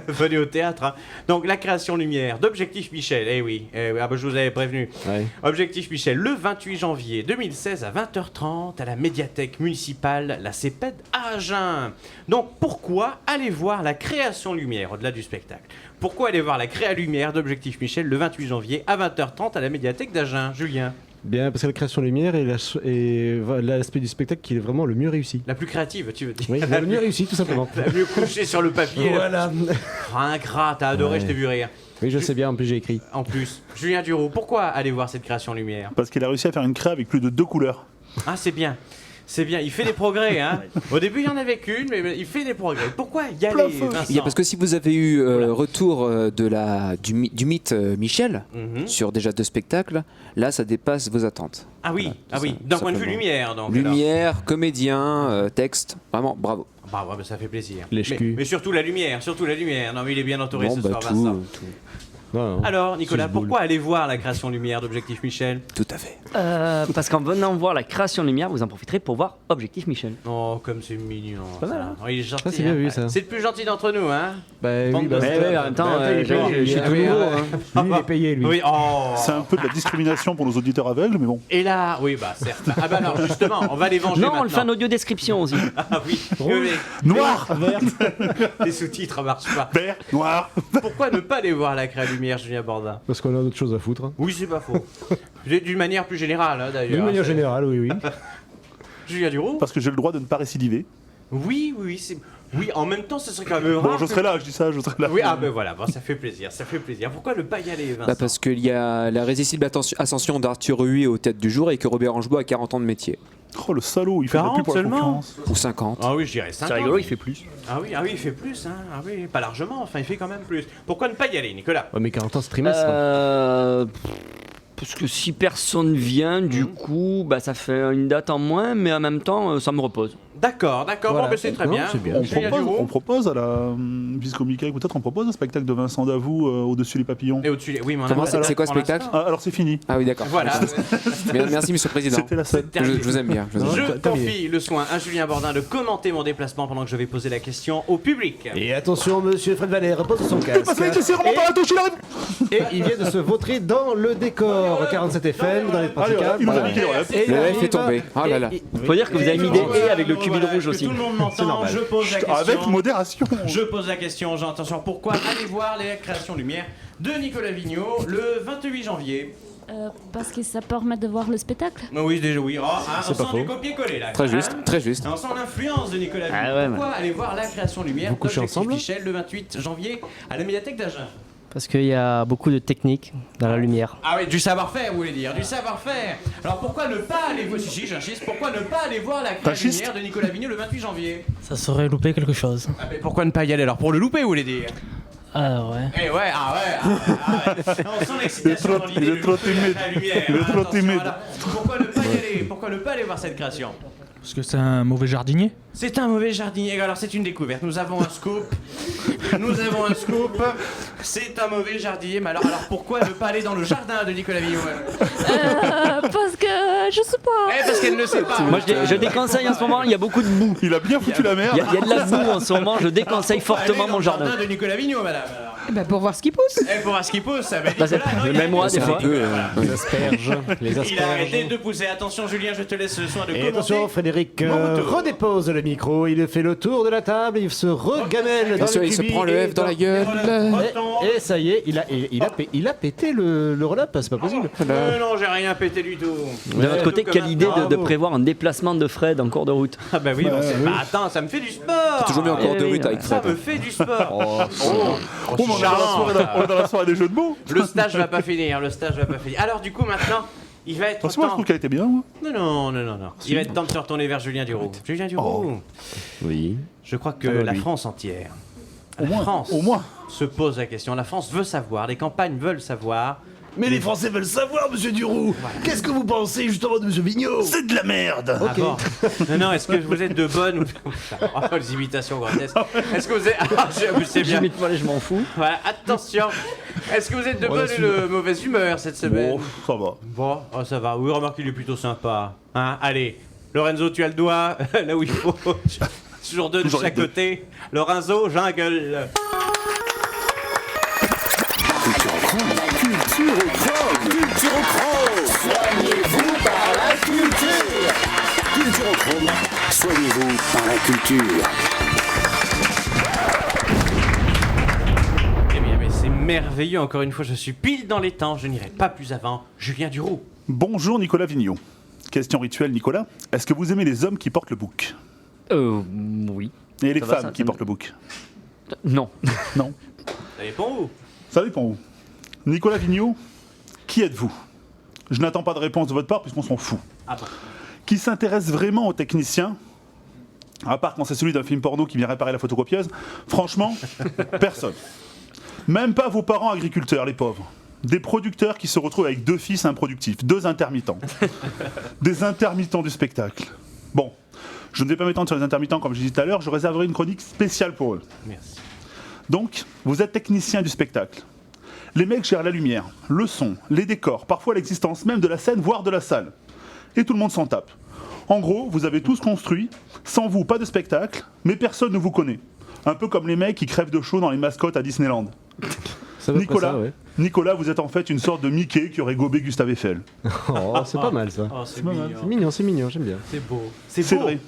Venez au théâtre. Hein. Donc la création lumière d'Objectif Michel. Eh oui, ah bah, je vous avais prévenu. Ouais. Objectif Michel, le 28 janvier 2016 à 20h30 à la médiathèque municipale La Cépède à Agen. Donc pourquoi aller voir la création lumière au-delà du spectacle? Pourquoi aller voir la créa lumière d'Objectif Michel le 28 janvier à 20h30 à la médiathèque d'Agen? Julien? Bien, parce que la création lumière et l'aspect du spectacle qui est vraiment le mieux réussi. La plus créative, tu veux dire? Oui, le mieux réussi, tout simplement. La mieux couchée sur le papier. Voilà. Ingrat, t'as adoré, Ouais. je t'ai vu rire. Oui, je sais bien, en plus j'ai écrit. En plus, Julien Duroux, pourquoi aller voir cette création lumière? Parce qu'il a réussi à faire une créa avec plus de 2 couleurs. Ah, c'est bien. C'est bien, il fait des progrès. Hein. Au début, il y en avait qu'une, mais il fait des progrès. Pourquoi y aller, Vincent? Il y a parce que si vous avez eu retour du mythe Michel Mhm. sur déjà 2 spectacles, là ça dépasse vos attentes. Ah oui, Voilà, ah oui. ça, D'un point de vue simplement. lumière, donc. Lumière, comédien, texte, vraiment bravo. Bah ouais, bah, ça fait plaisir. Lèche-cul. Mais surtout la lumière, surtout la lumière. Non, mais il est bien entouré Bon, ce bah, soir, Vincent. tout, Non, non. Alors, Nicolas, Sous-boule. pourquoi aller voir la création lumière d'Objectif Michel? tout à fait. Parce qu'en venant voir la création lumière, vous en profiterez pour voir Objectif Michel. Oh, comme c'est mignon. pas mal, ça. hein. Oh, il est gentil. Ça, c'est bien hein. vu, ça. C'est le plus gentil d'entre nous, hein? Bah, Bande oui, de bah, stars. ouais, en même temps, il est payé, je suis lui, tout nouveau, hein. Lui, il est payé, lui. Oui, oh. C'est un peu de la discrimination pour nos auditeurs aveugles, mais bon. Et là, oui, bah certes. Ah bah alors, justement, on va les venger Non, maintenant. on le fait en audio description aussi. Ah oui, Noir, les sous-titres marchent pas. vert, noir. Pourquoi ne pas aller voir la créa lumière, Julien Bordin? Parce qu'on a d'autres choses à foutre. hein. Oui, c'est pas faux. D'une manière plus générale, hein, d'ailleurs. D'une manière C'est- générale, oui, oui. Julien Duroux? Parce que j'ai le droit de ne pas récidiver. Oui, c'est... Oui, en même temps, ce serait quand même rare. Bon, je serai là, je dis ça, je serai là. Oui, ah ben voilà, bon, ça fait plaisir, ça fait plaisir. Pourquoi ne pas y aller, Vincent? Bah, parce qu'il y a la résistible ascension d'Arthur Huy aux têtes du jour et que Robert Angebot a 40 ans de métier. Oh, le salaud, il fait 40 plus pour la seulement. concurrence. Ou 50. Ah oui, je dirais 50. C'est rigolo, il fait plus. Ah oui, il fait plus, hein. Ah oui, pas largement, enfin, il fait quand même plus. Pourquoi ne pas y aller, Nicolas? Ouais, mais 40 ans, ce trimestre. Parce que si personne vient, du coup, bah, ça fait une date en moins, mais en même temps, ça me repose. D'accord, Voilà. bon, ben, c'est très Non, bien. c'est bien. Julien On Duroux. propose à la Visco Michael, peut-être on propose un spectacle de Vincent Davout au-dessus des papillons. Et au-dessus, oui, mais on a Comment pas c'est de quoi date ce pour spectacle l'instant. Ah, alors c'est fini. Ah oui, d'accord. Voilà. Merci, monsieur le président. C'était la seule. Je vous aime bien. Je vous aime bien. Je terminé. confie le soin à Julien Bordin de commenter mon déplacement pendant que je vais poser la question au public. Et attention, monsieur Fred Valère, pose son casque. Parce que c'est vraiment pas la touche, il arrive. Et il vient de se vautrer dans le décor 47 FM, dans les Allez, praticales. il nous a Voilà. niqué, ouais. Et il Le F arrive- est tombé. Oh là là. Faut dire que vous avez mis des et avec le cubit rouge Que aussi. tout le monde m'entend, normal. je pose la question. Avec modération. Je pose la question, Jean. Attention, pourquoi aller voir les créations lumière de Nicolas Vigneault le 28 janvier? Parce que ça permet de voir le spectacle. Oui, déjà, oui. Oh, on C'est sent pas du faux. copier-coller là. Très Hein juste, très juste. On sent l'influence de Nicolas Vigneault. Ah ouais, Pourquoi aller voir la création lumière Vous couchez d'Objectif ensemble Michel le 28 janvier à la médiathèque d'Agen? Parce qu'il y a beaucoup de techniques dans la lumière. Ah oui, du savoir-faire, vous voulez dire, du savoir-faire. Alors pourquoi ne pas aller voir, si j'insiste, pourquoi ne pas aller voir la création Tachiste lumière de Nicolas Vigneault le 28 janvier? Ça serait louper quelque chose. Ah mais pourquoi ne pas y aller alors? Pour le louper, vous voulez dire? Ah ouais. Eh ouais, ah ouais. On sent l'excitation dans l'idée il est de trop louper timide. la lumière. Il est trop Attention, timide. voilà. Pourquoi ne pas y aller? Pourquoi ne pas aller voir cette création? Parce que c'est un mauvais jardinier. C'est un mauvais jardinier. Alors c'est une découverte. Nous avons un scoop. Nous avons un scoop. C'est un mauvais jardinier. Mais alors pourquoi ne pas aller dans le jardin de Nicolas Vigneault? Parce que je sais pas. Eh parce qu'elle ne sait pas. Moi, je déconseille en ce moment, il y a beaucoup de boue. Il a bien foutu la Il merde. y a de la boue en ce moment, je déconseille Pourquoi aller fortement dans mon le jardin. jardin de Nicolas Vigneault, madame. Alors Bah pour voir ce qui pousse. Pour voir ce qui pousse, ça va même moi, des fois. Les asperges. Il a arrêté de pousser. Attention, Julien, je te laisse le soin de Et commenter. attention, Frédéric Mon retour. redépose le micro, il fait le tour de la table, il se regamelle dans Attention, le il se cubi prend le et F dans la gueule. Et ça y est, il a pété le relap, c'est pas possible. Non, j'ai rien pété du tout. De votre côté, Tout quelle comme idée un- de prévoir un déplacement de Fred en cours de route. Ah bah oui, attends, ça me fait du sport. T'as toujours mis en cours de route avec Ça Fred. me fait du sport. On est dans la soirée des jeux de mots. Le stage va pas finir, le stage va pas finir. Alors du coup maintenant, il va être Franchement, je temps. trouve qu'elle était bien, moi. Non. Il va être temps de se retourner vers Julien Duroux. Julien Duroux, Oui. je crois que Alors, la lui. France entière, Au moins, France au moins. se pose la question. La France veut savoir, les campagnes veulent savoir. Mais les Français veulent savoir, monsieur Duroux. Qu'est-ce que vous pensez justement de monsieur Vignot? C'est de la merde. Ah bon. Non, est-ce que vous êtes de bonnes ou... Oh, les imitations grotesques. Est-ce que vous êtes... Ah, c'est bien. J'imite pas, je m'en fous. Voilà, attention. Est-ce que vous êtes de bonne ou de mauvaise humeur cette semaine? Bon, ça va. Bon, oh, ça va. Oui, remarque, il est plutôt sympa. Hein, allez, Lorenzo, tu as le doigt là où il faut. Toujours deux de Toujours chaque les deux. côté. Lorenzo, jungle. Culture au chrome. Culture au chrome. Soignez-vous par la culture. Culture au chrome. Soignez-vous par la culture. Eh bien, mais c'est merveilleux. Encore une fois, je suis pile dans les temps. Je n'irai pas plus avant. Julien Duroux. Bonjour Nicolas Vigneault. Question rituelle, Nicolas. Est-ce que vous aimez les hommes qui portent le bouc? Oui. Et les Ça va, femmes ça, qui ça portent le bouc? Non. Non. Ça dépend où? Ça dépend où. Nicolas Vigneault, qui êtes-vous? Je n'attends pas de réponse de votre part puisqu'on s'en fout. Ah bon. Qui s'intéresse vraiment aux techniciens, à part quand c'est celui d'un film porno qui vient réparer la photocopieuse? Franchement, personne. Même pas vos parents agriculteurs, les pauvres. Des producteurs qui se retrouvent avec 2 fils improductifs, 2 intermittents. Des intermittents du spectacle. Bon, je ne vais pas m'étendre sur les intermittents comme je disais tout à l'heure, je réserverai une chronique spéciale pour eux. Merci. Donc, vous êtes technicien du spectacle. Les mecs gèrent la lumière, le son, les décors, parfois l'existence même de la scène, voire de la salle. Et tout le monde s'en tape. En gros, vous avez tous construit, sans vous, pas de spectacle, mais personne ne vous connaît. Un peu comme les mecs qui crèvent de chaud dans les mascottes à Disneyland. Nicolas, Nicolas, vous êtes en fait une sorte de Mickey qui aurait gobé Gustave Eiffel. Oh, c'est pas mal ça. Oh, c'est C'est mignon, j'aime bien. C'est beau. C'est vrai.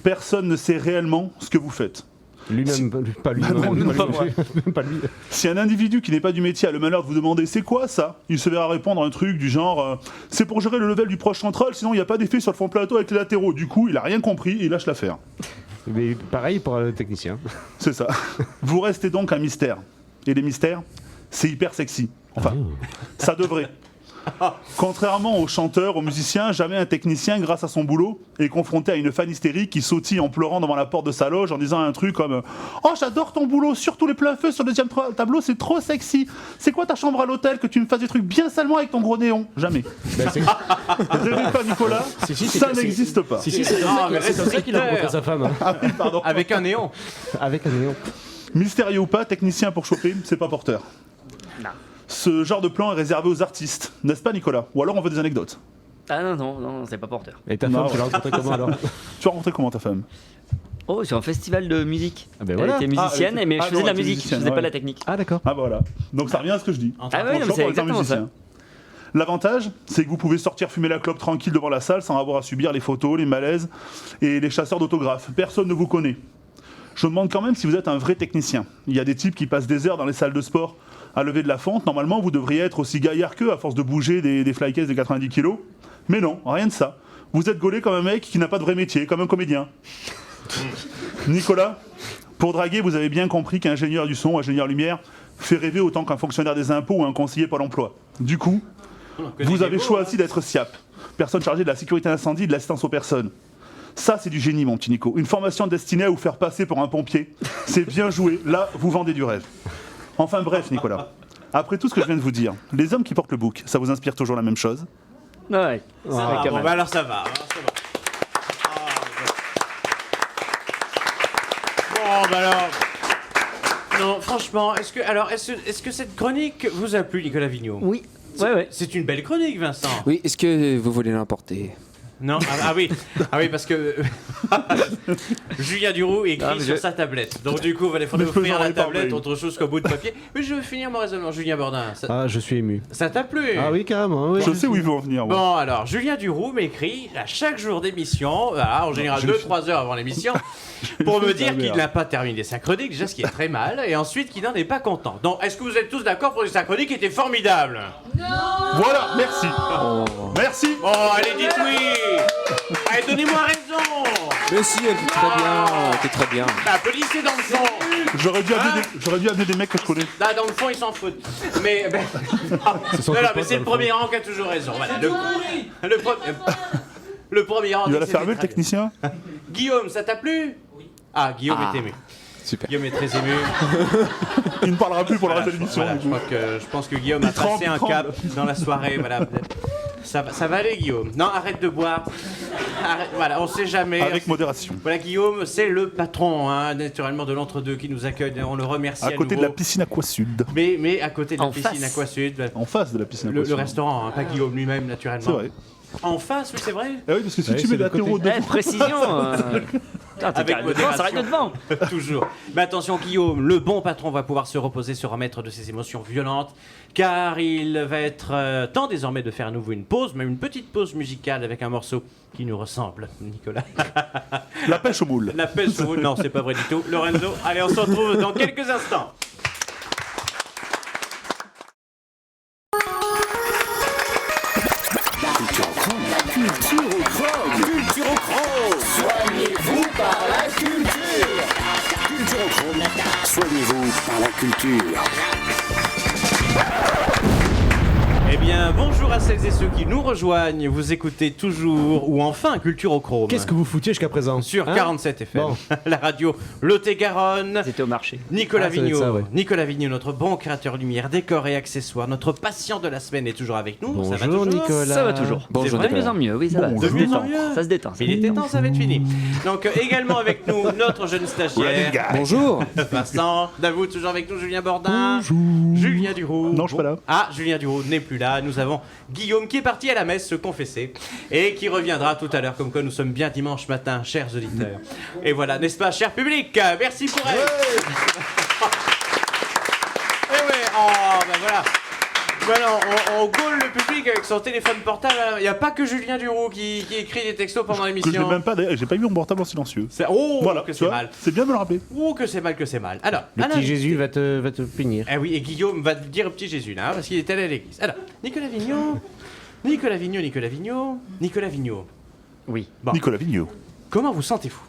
Personne ne sait réellement ce que vous faites. Lui-même, pas lui. non, Même pas moi. pas lui. Si un individu qui n'est pas du métier a le malheur de vous demander c'est quoi ça, il se verra répondre un truc du genre c'est pour gérer le level du proche central, sinon il n'y a pas d'effet sur le fond plateau avec les latéraux. Du coup, il a rien compris et il lâche l'affaire. Mais pareil pour le technicien. C'est ça. Vous restez donc un mystère. Et les mystères, c'est hyper sexy. Enfin, ça devrait. Contrairement aux chanteurs, aux musiciens, jamais un technicien, grâce à son boulot, est confronté à une fan hystérique qui sautille en pleurant devant la porte de sa loge en disant un truc comme « Oh, j'adore ton boulot, surtout les pleins feux sur le deuxième tableau, c'est trop sexy. C'est quoi ta chambre à l'hôtel que tu me fasses des trucs bien salement avec ton gros néon ?» Jamais. Rêvez pas, Nicolas, ça n'existe pas. Si, c'est comme ça qu'il a rencontré sa femme. Ah oui, pardon. Avec un néon. Avec un néon. Mystérieux ou pas, technicien pour choper, c'est pas porteur. Non. Ce genre de plan est réservé aux artistes, n'est-ce pas Nicolas? Ou alors on veut des anecdotes. Ah non, c'est pas porteur. Et ta Non, femme, tu l'as rencontrée comment alors? Tu as rencontré comment ta femme? Oh, sur un festival de musique. Ah ben voilà. Elle était musicienne, mais je faisais de la musique, je faisais pas la technique. Ah d'accord. Ah bah voilà. Donc ça revient à ce que je dis. Ah oui, non, mais Franchement, c'est pour les exactement ça. musiciens. L'avantage, c'est que vous pouvez sortir fumer la clope tranquille devant la salle sans avoir à subir les photos, les malaises et les chasseurs d'autographes. Personne ne vous connaît. Je me demande quand même si vous êtes un vrai technicien. Il y a des types qui passent des heures dans les salles de sport à lever de la fonte. Normalement, vous devriez être aussi gaillard qu'eux à force de bouger des flycases de 90 kilos. Mais non, rien de ça. Vous êtes gaulé comme un mec qui n'a pas de vrai métier, comme un comédien. Nicolas, pour draguer, vous avez bien compris qu'ingénieur du son, ingénieur lumière, fait rêver autant qu'un fonctionnaire des impôts ou un conseiller Pôle emploi. Du coup, vous avez choisi d'être SIAP, personne chargée de la sécurité incendie et de l'assistance aux personnes. Ça, c'est du génie, mon petit Nico. Une formation destinée à vous faire passer pour un pompier. C'est bien joué. Là, vous vendez du rêve. Enfin bref, Nicolas. Après tout ce que je viens de vous dire, les hommes qui portent le bouc, ça vous inspire toujours la même chose? Ouais, Ah, quand bon, même. bah alors ça va. Bon, bah alors. Non, franchement, est-ce que cette chronique vous a plu, Nicolas Vigneault? Oui. Ouais. C'est une belle chronique, Vincent. Oui, est-ce que vous voulez l'emporter? Non, ah oui, parce que Julien Duroux écrit sur sa tablette. Donc du coup, il faudrait offrir la tablette autre chose qu'au bout de papier. Mais je veux finir mon raisonnement, Julien Bordin. Ah, je suis ému. Ça t'a plu? Ah oui, carrément. Oui. Je sais où il veut en venir. moi. Bon, alors, Julien Duroux m'écrit à chaque jour d'émission, voilà, en général 2-3 heures avant l'émission, pour me dire qu'il n'a pas terminé sa chronique, déjà ce qui est très mal, et ensuite qu'il n'en est pas content. Donc, est-ce que vous êtes tous d'accord pour dire que sa chronique était formidable? Voilà, merci. Merci. Oh, allez, dites oui. Allez, donnez-moi raison. Mais si, elle était très bien, elle était très bien. Applaudissez dans le fond. J'aurais dû amener des mecs que je connais. Là, dans le fond, ils s'en foutent. Mais, non, mais c'est le premier rang qui a toujours raison. Voilà, le premier rang. Il va la fermer, le technicien. Guillaume, ça t'a plu? Oui. Ah, Guillaume est ému. Super. Guillaume est très ému. Il ne parlera plus pour le reste de l'émission. Voilà, je pense que Guillaume a passé un cap dans la soirée. Voilà. Ça va aller, Guillaume. Non, arrête de boire. Arrête, voilà, on sait jamais. Avec modération. Voilà, Guillaume, c'est le patron, hein, naturellement, de l'Entre-deux qui nous accueille. On le remercie. À côté de la piscine Aqua Sud. Mais à côté de la piscine Aqua Sud. En face de la piscine Aqua Sud. Le restaurant, hein, pas Guillaume lui-même, naturellement. C'est vrai. En face, oui, c'est vrai. Ah oui, parce que si tu mets l'apéro devant. Précision. Avec modération. Ça arrête de devant. Toujours. Mais attention, Guillaume, le bon patron va pouvoir se reposer, se remettre de ses émotions violentes, car il va être temps désormais de faire à nouveau une pause, même une petite pause musicale avec un morceau qui nous ressemble, Nicolas. La pêche au moule. La pêche au moule, non, c'est pas vrai du tout. Lorenzo, allez, on se retrouve dans quelques instants. Culturochrome, soignez-vous par la culture. Culturochrome, soignez-vous par la culture. Eh bien, bonjour à celles et ceux qui nous rejoignent. Vous écoutez toujours, ou enfin, Culturochrome. Qu'est-ce que vous foutiez jusqu'à présent? Sur 47 FM, la radio Lot-et-Garonne. C'était au marché. Nicolas Vigneault, ça, ouais. Nicolas Vigneault, notre bon créateur lumière, décor et accessoires, notre patient de la semaine est toujours avec nous. Bonjour, ça va toujours Nicolas. Ça va toujours. Bonjour, De mieux en mieux, oui, ça va. De mieux en mieux. Ça se détend. Il était temps, ça va être fini. Donc également avec nous, notre jeune stagiaire. Bonjour. Vincent, Davout, toujours avec nous, Julien Bordin. Bonjour. Julien Duroux. Non, je suis pas là. Ah, Julien Duroux n'est plus là. Nous avons Guillaume qui est parti à la messe se confesser et qui reviendra tout à l'heure, comme quoi nous sommes bien dimanche matin, chers auditeurs. Et voilà, n'est-ce pas, cher public? Merci pour elle. Et ouais, oh, ben voilà. Voilà, on gaule le public avec son téléphone portable. Il n'y a pas que Julien Duroux qui écrit des textos pendant Que je l'émission. n'ai même pas, d'ailleurs, j'ai pas mis mon portable en silencieux. Oh, Voilà, que tu c'est vois, mal. c'est bien de me le rappeler. Oh, que c'est mal, que c'est mal. Alors, Le Alain, petit Jésus va te punir. eh oui, et Guillaume va te dire au petit Jésus, là, parce qu'il est allé à l'église. Alors, Nicolas Vigneault. Oui. Bon. Nicolas Vigneault. Comment vous sentez-vous?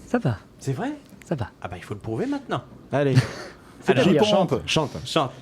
Ça va. C'est vrai? Ça va. Ah bah, il faut le prouver maintenant. Allez. Alors, J'y chante. pompe. Chante. chante.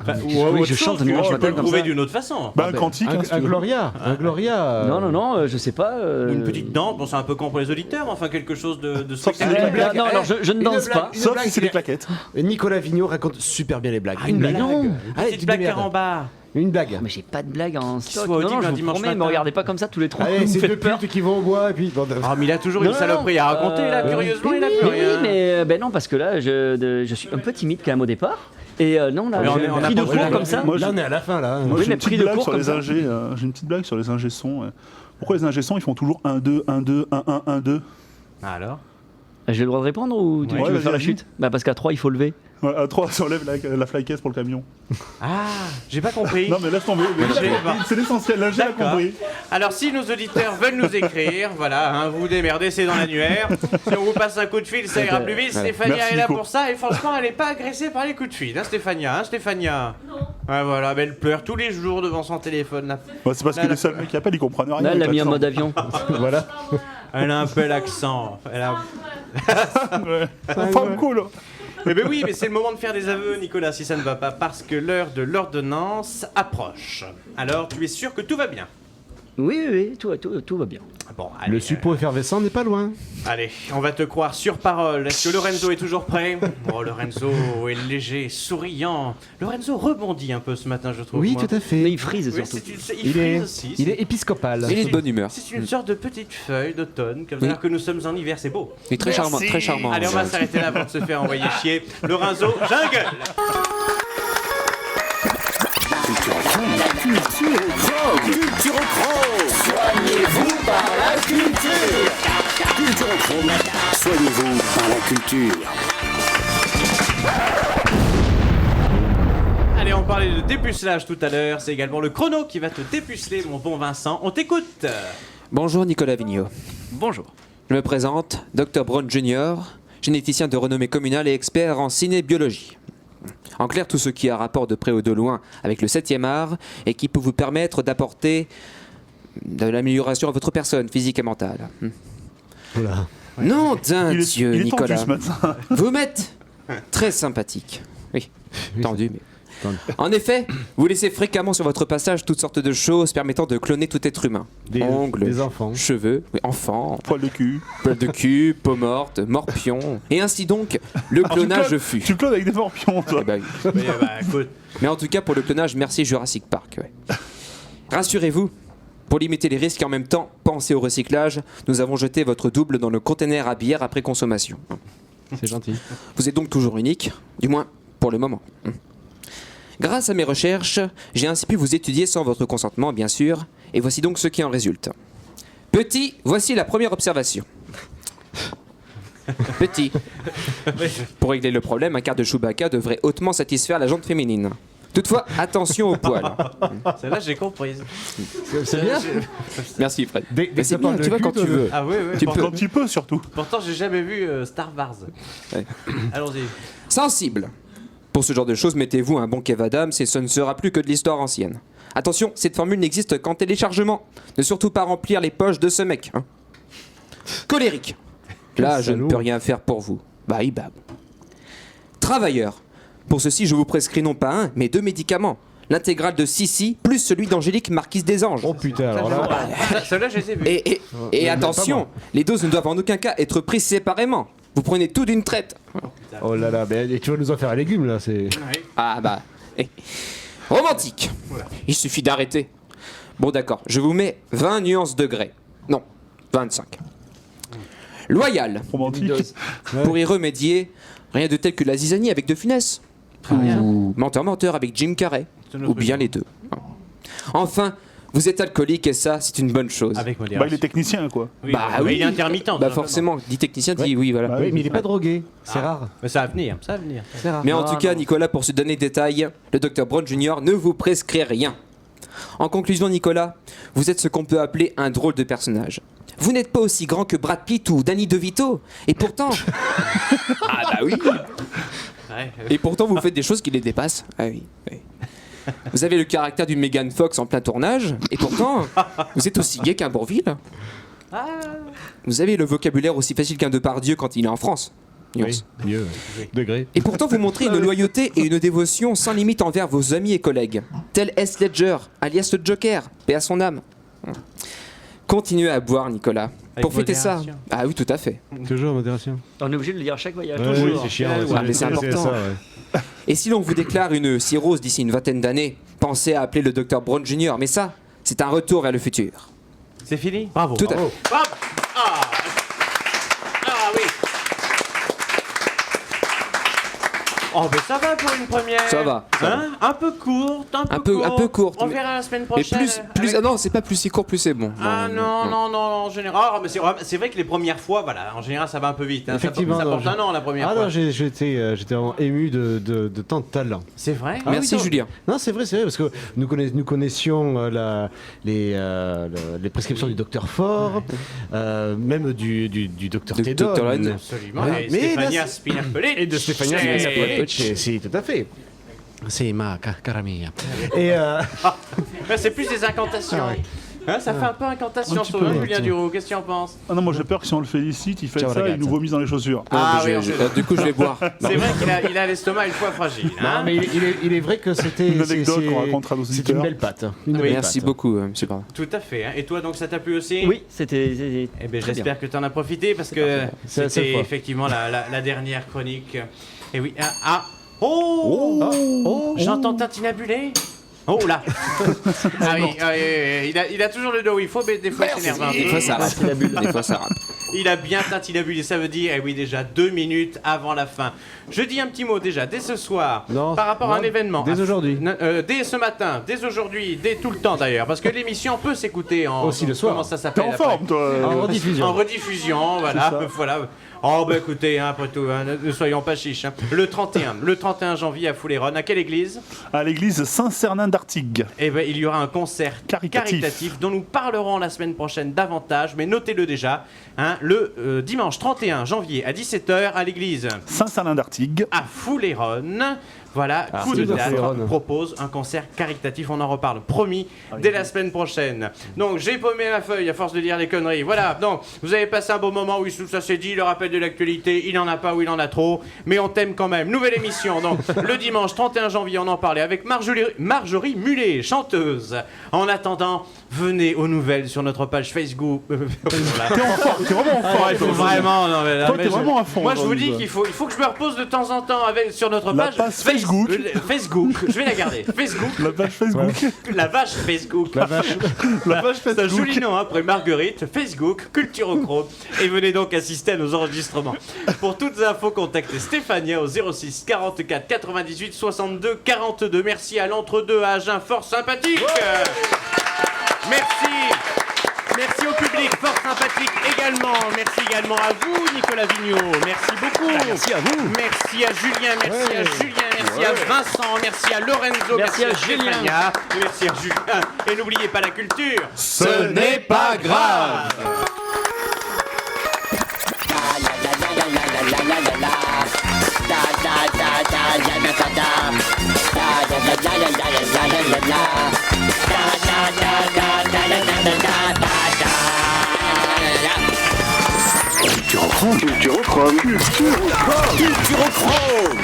Enfin, oui, je chante dimanche tu peux matin le comme prouver ça. d'une autre façon. Bah, un cantique, hein, si tu Un veux. Gloria. Un Gloria. Non, je sais pas. Ou une petite danse, bon c'est un peu con pour les auditeurs, mais enfin quelque chose de Sauf si spectaculaire. c'est Non, je ne danse pas. Sauf si c'est des claquettes. Et Nicolas Vigneault raconte super bien les blagues. Une blague. non. Une Allez, petite tu blague démerdes. carambar. Une blague. Mais j'ai pas de blague en stock. soit Non, audible je un vous dimanche promets, matin. me regardez pas comme ça tous les trois. Allez, vous me c'est faites deux peur. putes qui vont au bois et puis. Ah, mais il a toujours une Non, saloperie à raconter, là, curieusement, il a plus Oui, rien. mais ben non, parce que là, je suis un peu timide quand même au départ. Et non, là, Mais on j'ai a pris de pas cours de- comme ça. Moi, Là, on est à la fin, là. Moi, Oui, j'ai mais une pris petite de blague cours sur comme les ça. ingés. J'ai une petite blague sur les ingés sons. Pourquoi les ingés sons ils font toujours 1, 2, 1, 2, 1, 1, 1, 2 Alors J'ai le droit de répondre ou tu Ouais, veux vas-y, faire la vas-y. chute? Bah parce qu'à 3 il faut lever. Ouais, à 3, ça enlève la flycase pour le camion. Ah, j'ai pas compris. Non, mais laisse tomber. C'est l'essentiel, l'ingé a D'accord. compris. Alors, si nos auditeurs veulent nous écrire, voilà, hein, vous démerdez, c'est dans l'annuaire. Si on vous passe un coup de fil, ça ira plus vite. Stéphania Merci, est là Nico. pour ça et franchement, elle n'est pas agressée par les coups de fil, hein, Stéphania. Non. Ouais, voilà, mais elle pleure tous les jours devant son téléphone. Là. Ouais, c'est parce que les seuls mecs qui appellent, ils comprennent rien. Là, elle l'a avec mis en l'accent. mode avion. Voilà. Elle a un peu l'accent. Elle a... Ouais. Femme cool. Eh ben oui, mais c'est le moment de faire des aveux, Nicolas, si ça ne va pas, parce que l'heure de l'ordonnance approche. Alors, tu es sûr que tout va bien? Oui, tout va bien. Bon, allez, Le suppôt effervescent n'est pas loin. allez, on va te croire sur parole. Est-ce que Lorenzo est toujours prêt? Oh, Lorenzo est léger, souriant. Lorenzo rebondit un peu ce matin, je trouve. Oui, moi. tout à fait. Mais il frise Oui, surtout. il frise aussi. Il est épiscopal. Il est de bonne humeur. C'est une sorte de petite feuille d'automne, comme Oui. alors que nous sommes en hiver, c'est beau. Il est très charmant, très charmant. Allez, on va s'arrêter là pour se faire envoyer chier. Lorenzo, jungle! Culturochrome, Culturochrome. Soignez-vous par la culture. Culturochrome. Soignez-vous par la culture. Allez, on parlait de dépucelage tout à l'heure. C'est également le chrono qui va te dépuceler, mon bon Vincent. On t'écoute. Bonjour Nicolas Vigneault. Bonjour. Je me présente, Dr Brown Jr., généticien de renommée communale et expert en cinébiologie. En clair, tout ce qui a rapport de près ou de loin avec le 7e art et qui peut vous permettre d'apporter de l'amélioration à votre personne physique et mentale. Voilà. Non d'un Il est Dieu, tendu, Nicolas. ce matin. Vous m'êtes très sympathique. Oui, tendu, mais... En effet, vous laissez fréquemment sur votre passage toutes sortes de choses permettant de cloner tout être humain. Ongles, des enfants. cheveux, oui, enfants, Poil de cul. peau morte, morpion. Et ainsi donc, le clonage fut. Tu clones avec des morpions, toi. Eh ben oui. Écoute. Mais en tout cas, pour le clonage, merci Jurassic Park. Ouais. Rassurez-vous, pour limiter les risques et en même temps penser au recyclage, nous avons jeté votre double dans le conteneur à bière après consommation. C'est gentil. Vous êtes donc toujours unique, du moins pour le moment. Grâce à mes recherches, j'ai ainsi pu vous étudier sans votre consentement, bien sûr, et voici donc ce qui en résulte. Petit, voici la première observation. Petit. Pour régler le problème, un quart de Chewbacca devrait hautement satisfaire la jante féminine. Toutefois, attention aux poils. Celle-là, j'ai comprise. C'est bien. Merci Fred. Dès Mais c'est bien, tu vois quand tu veux. Ah oui, oui. Tu pourtant, peux. Quand tu peux, surtout. pourtant, j'ai jamais vu Star Wars. Ouais. Allons-y. Sensible. Pour ce genre de choses, mettez-vous un bon Kev Adams et ce ne sera plus que de l'histoire ancienne. Attention, cette formule n'existe qu'en téléchargement. Ne surtout pas remplir les poches de ce mec. Hein. Colérique. Là, je ne peux rien faire pour vous. Bah. Travailleur. Pour ceci, je vous prescris non pas un, mais 2 médicaments. L'intégrale de Sissi, plus celui d'Angélique Marquise des Anges. Oh putain, alors là. Celle-là, je les ai vus. Et attention, les doses ne doivent en aucun cas être prises séparément. Vous prenez tout d'une traite. Oh là là, mais tu vas nous en faire un légume là, c'est. Ah bah. Romantique. Il suffit d'arrêter. Bon d'accord, je vous mets 20 nuances degrés. Non, 25. Loyal. Romantique. Pour y remédier, rien de tel que la zizanie avec De Funès. Ou Menteur avec Jim Carrey. Ou bien les deux. Enfin, vous êtes alcoolique et ça, c'est une bonne chose. Avec Bah, modération. il est technicien, quoi. Oui, Bah mais oui. il est intermittent. Bah tout simplement. forcément, dit technicien, dit oui, voilà. Bah Oui, mais il est pas drogué, c'est rare. Mais ça va venir, ça va venir. C'est rare. Mais en tout cas, Nicolas, pour ce dernier détail, le Dr Brown Jr. ne vous prescrit rien. En conclusion, Nicolas, vous êtes ce qu'on peut appeler un drôle de personnage. Vous n'êtes pas aussi grand que Brad Pitt ou Danny DeVito, et pourtant... Ah bah oui. Ouais. Et pourtant, vous faites des choses qui les dépassent. Ah oui, oui. Vous avez le caractère d'une Megan Fox en plein tournage, et pourtant, vous êtes aussi gay qu'un Bourvil. Vous avez le vocabulaire aussi facile qu'un Depardieu quand il est en France. Nuance. Oui, mieux. Degré. Et pourtant, vous montrez une loyauté et une dévotion sans limite envers vos amis et collègues, tel S. Ledger, alias le Joker, paix à son âme. Continuez à boire, Nicolas. Avec Pour fêter ça. modération. Ah oui, tout à fait. Toujours modération. On est obligé de le dire à chaque voyage. Oui, toujours. c'est chiant. Ah, mais c'est important. ça, ouais. Et si l'on vous déclare une cirrhose d'ici une vingtaine d'années, pensez à appeler le Dr Brown Jr. Mais ça, c'est un retour vers le futur. C'est fini. Bravo. Tout à bravo. Bravo. Ah oui. Oh, mais ça va pour une première. Ça va, ça Hein Un peu courte, Un peu courte, On mais- verra la semaine Mais prochaine. plus, ah non, c'est pas plus c'est court, plus c'est bon. Ah non, en général. Ah, mais c'est vrai que les premières fois, voilà, en général, ça va un peu vite. Hein. Effectivement, Ça non, porte un an la première Ah fois. non, j'étais vraiment ému de tant de talent. C'est vrai. Ah oui, Merci non. Julien. Non, c'est vrai, parce que nous connaissions les prescriptions du docteur Fort, même du docteur De Tedon. Dr. Red. Absolument. Ouais. Et Mais Stéphania là, Spinapelli. Et de Stéphania Spinapelli. Si, tout à fait. C'est ma caramia. Et Ouais, c'est plus des incantations. Ah ouais. Hein, ça fait un peu incantation Un petit sur peu, Julien effectivement. Duroux. Qu'est-ce que tu en penses? Ah non, moi j'ai peur que si on le félicite, il fait Ciao, ça, ragazzi. il nous vomise dans les chaussures. Ah oui, Du coup, je vais boire. c'est vrai qu'il a l'estomac une fois fragile. non, Hein? mais il est vrai que c'était Une anecdote c'est- qu'on racontera à nos c'est auditeurs. une belle patte. Une Oui. belle Merci patte. beaucoup, monsieur Barra. Tout à fait. Hein. Et toi, donc, ça t'a plu aussi? Oui, c'était. Eh bien, très j'espère que tu en as profité parce que C'est la seule c'était fois. effectivement la dernière chronique. Et oui, oh, j'entends tintinabuler. Oh là. Ah oui, il a toujours le dos où il faut, mais des fois il s'énerve un peu. Des fois, ça rate. Des fois, ça rate. Il a bien tintinabulé, ça veut dire, eh oui, déjà 2 minutes avant la fin. Je dis un petit mot déjà, dès ce soir, par rapport à un événement. Dès aujourd'hui. Dès ce matin, dès aujourd'hui, dès tout le temps d'ailleurs, parce que l'émission peut s'écouter en... Aussi le soir. Comment ça s'appelle T'es en forme, toi. En rediffusion. En rediffusion, voilà. Oh bah écoutez, après tout, ne soyons pas chiches. Le 31 janvier à Foulayronne, à quelle église? À l'église Saint-Cernin d'Artigues. Eh ben, il y aura un concert caritatif dont nous parlerons la semaine prochaine davantage, mais notez-le déjà, le dimanche 31 janvier à 17h à l'église Saint-Cernin d'Artigues. À Foulayronne. Voilà, Coup de Théâtre propose un concert caritatif, on en reparle, promis, dès la semaine prochaine. Donc j'ai paumé ma feuille à force de dire des conneries. Voilà, donc vous avez passé un bon moment, oui, tout ça c'est dit, le rappel de l'actualité, il en a pas ou il en a trop, mais on t'aime quand même. Nouvelle émission, donc le dimanche 31 janvier, on en parlait avec Marjorie Mulet, chanteuse. En attendant, venez aux nouvelles sur notre page Facebook. T'es vraiment en forme. Vraiment, non mais là, toi, t'es vraiment à fond. moi je vous dis qu'il faut que je me repose de temps en temps sur notre page Facebook. Facebook, je vais la garder. Facebook. La page Facebook. La vache Facebook. La page C'est un Facebook. joli nom après Marguerite. Facebook, Culturochrome. Et venez donc assister à nos enregistrements. Pour toutes infos, contactez Stéphania au 06 44 98 62 42. Merci à l'entre-deux à Agen, fort sympathique. Merci au public, fort sympathique également. Merci également à vous, Nicolas Vigneault. Merci beaucoup. Merci à vous. Merci à Julien, merci à Vincent, merci à Lorenzo, merci à Julien. Merci à Julien. Et n'oubliez pas la culture. Ce n'est pas grave. Culturochrome.